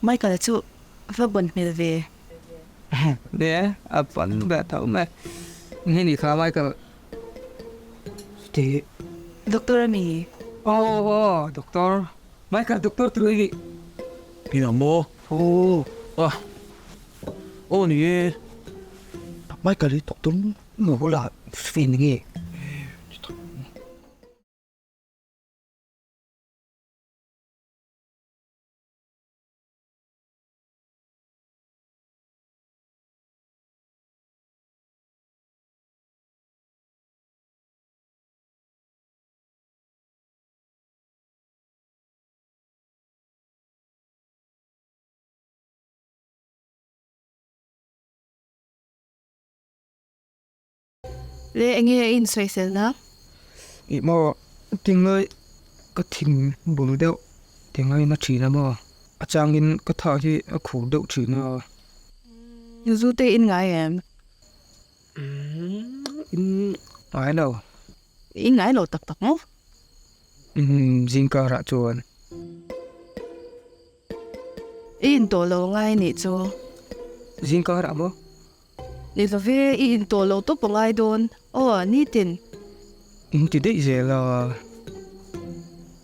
mai cả chú và buồn mệt về Nè, vẫn bé thấu mẹ. Nghe đi khá mai cả. Thì doctor mi doktor. Mai cả doktor terus ini. Pinang mo? Oh, ni mai ka li doktor nggak lah, fin ini. le anh nghe in xoay xel na Ý mà tiếng ơi, cái thìn bùn đeo, tiếng ơi nó chỉ là mà. Chàng in cái thằng thì khổ đậu chỉ nó. dù tê in ngài em In ai đâu. in ngài lo tak tak mo Zingah ra chuan. in to lo ngài nè chú Zingah ra mo. ni lo ve in to lo to po ngài don ni tin Thì đấy giờ là